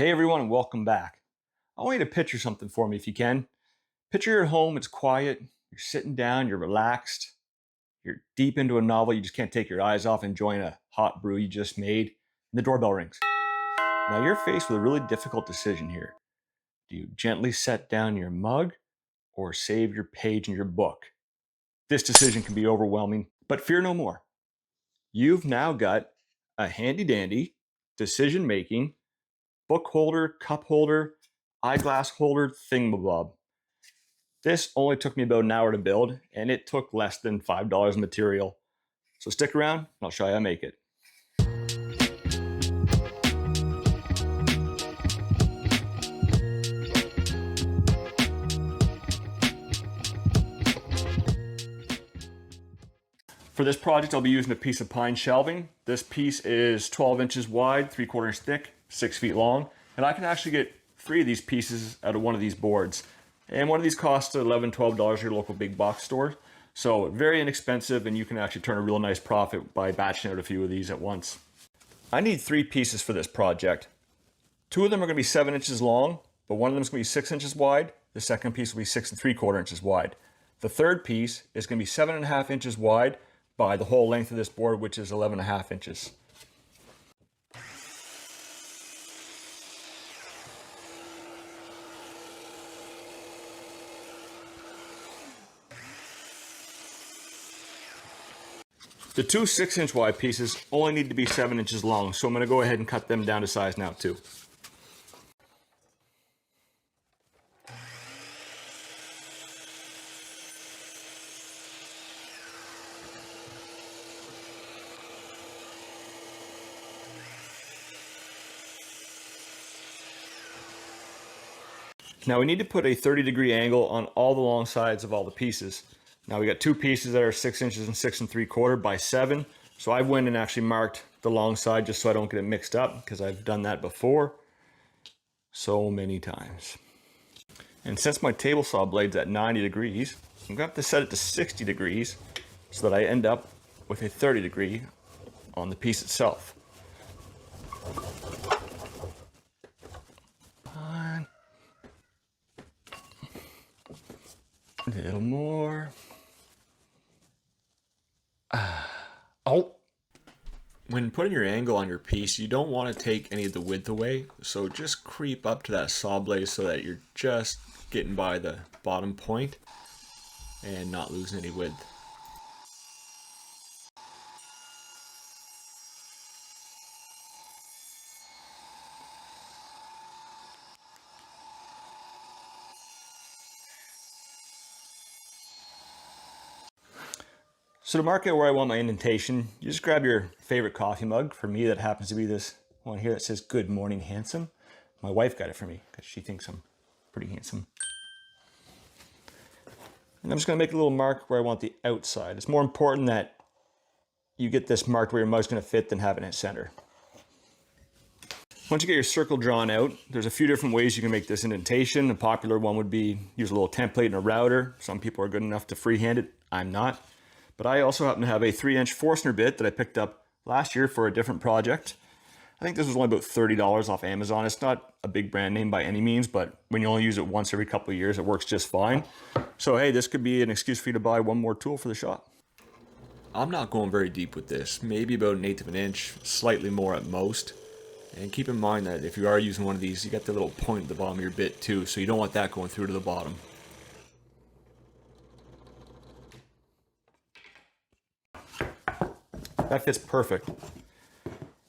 Hey everyone, and welcome back. I want you to picture something for me if you can. Picture you're at home, it's quiet, you're sitting down, you're relaxed, you're deep into a novel, you just can't take your eyes off enjoying a hot brew you just made, and the doorbell rings. Now you're faced with a really difficult decision here. Do you gently set down your mug or save your page in your book? This decision can be overwhelming, but fear no more. You've now got a handy dandy decision making book holder, cup holder, eyeglass holder, thingamabob. This only took me about an hour to build, and it took less than $5 in material. So stick around, and I'll show you how I make it. For this project, I'll be using a piece of pine shelving. This piece is 12 inches wide, 3/4 inch thick, 6 feet long, and I can actually get 3 of these pieces out of one of these boards. And one of these costs $11, $12 at your local big box store. So very inexpensive, and you can actually turn a real nice profit by batching out a few of these at once. I need 3 pieces for this project. 2 of them are going to be 7 inches long, but one of them is going to be 6 inches wide. The second piece will be 6 3/4 inches wide. The third piece is going to be 7.5 inches wide by the whole length of this board, which is 11.5 inches. The 2 6-inch wide pieces only need to be 7 inches long, so I'm going to go ahead and cut them down to size now too. Now we need to put a 30-degree angle on all the long sides of all the pieces. Now we got 2 pieces that are 6 inches and 6 3/4 by 7. So I went and actually marked the long side just so I don't get it mixed up, because I've done that before so many times. And since my table saw blade's at 90 degrees, I'm going to have to set it to 60 degrees so that I end up with a 30 degree on the piece itself. A little more. Oh! When putting your angle on your piece, you don't want to take any of the width away, so just creep up to that saw blade so that you're just getting by the bottom point and not losing any width. So to mark out where I want my indentation, you just grab your favorite coffee mug. For me, that happens to be this one here that says "Good Morning Handsome." My wife got it for me because she thinks I'm pretty handsome. And I'm just going to make a little mark where I want the outside. It's more important that you get this marked where your mug's going to fit than have it in its center. Once you get your circle drawn out, there's a few different ways you can make this indentation. A popular one would be use a little template and a router. Some people are good enough to freehand it. I'm not. But I also happen to have a 3-inch Forstner bit that I picked up last year for a different project. I think this was only about $30 off Amazon. It's not a big brand name by any means, but when you only use it once every couple of years, it works just fine. So hey, this could be an excuse for you to buy one more tool for the shop. I'm not going very deep with this, maybe about 1/8 of an inch, slightly more at most. And keep in mind that if you are using one of these, you got the little point at the bottom of your bit too, so you don't want that going through to the bottom. That fits perfect.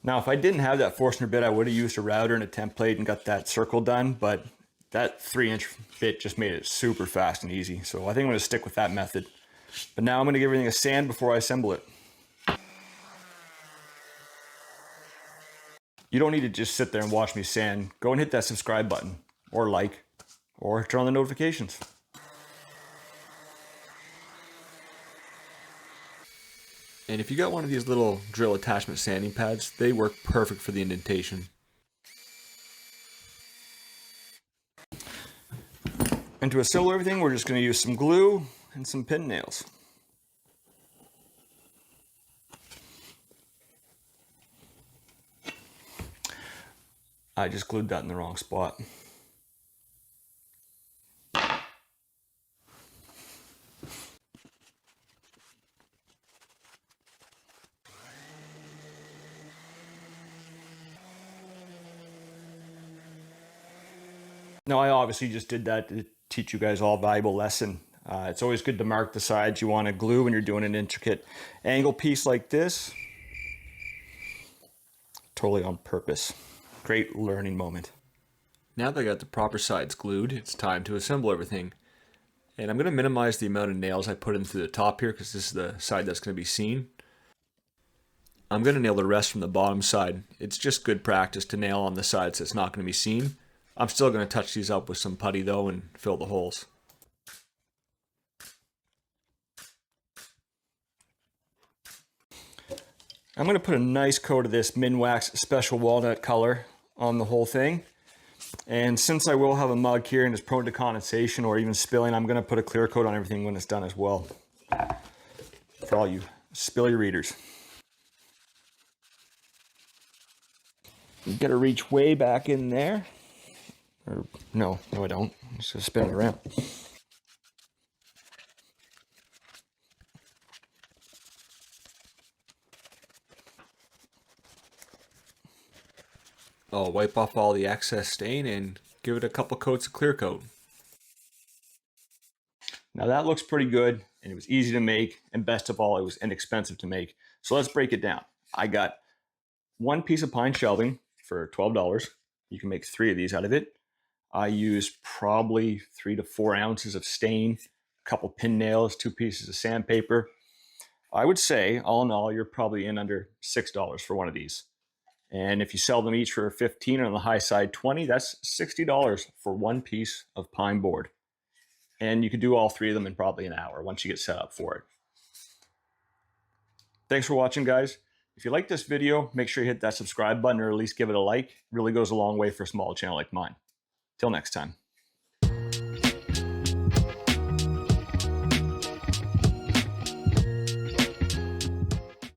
Now, if I didn't have that Forstner bit, I would have used a router and a template and got that circle done, but that 3-inch bit just made it super fast and easy. So I think I'm going to stick with that method. But now I'm going to give everything a sand before I assemble it. You don't need to just sit there and watch me sand. Go and hit that subscribe button, or like, or turn on the notifications. And if you got one of these little drill attachment sanding pads, they work perfect for the indentation. And to assemble everything, we're just going to use some glue and some pin nails. I just glued that in the wrong spot. Now, I obviously just did that to teach you guys all a valuable lesson. It's always good to mark the sides you want to glue when you're doing an intricate angle piece like this. Totally on purpose. Great learning moment. Now that I got the proper sides glued, it's time to assemble everything. And I'm going to minimize the amount of nails I put in through the top here because this is the side that's going to be seen. I'm going to nail the rest from the bottom side. It's just good practice to nail on the sides that's not going to be seen. I'm still going to touch these up with some putty though and fill the holes. I'm going to put a nice coat of this Minwax Special Walnut color on the whole thing. And since I will have a mug here and it's prone to condensation or even spilling, I'm going to put a clear coat on everything when it's done as well. For all you spilly readers. You got to reach way back in there. Or no, I don't. I'm just going to spin it around. I'll wipe off all the excess stain and give it a couple coats of clear coat. Now that looks pretty good, and it was easy to make, and best of all, it was inexpensive to make. So let's break it down. I got one piece of pine shelving for $12. You can make 3 of these out of it. I used probably 3 to 4 ounces of stain, a couple pin nails, 2 pieces of sandpaper. I would say, all in all, you're probably in under $6 for one of these. And if you sell them each for 15 on the high side 20, that's $60 for one piece of pine board. And you could do all 3 of them in probably an hour once you get set up for it. Thanks for watching, guys. If you like this video, make sure you hit that subscribe button or at least give it a like. It really goes a long way for a small channel like mine. Till next time.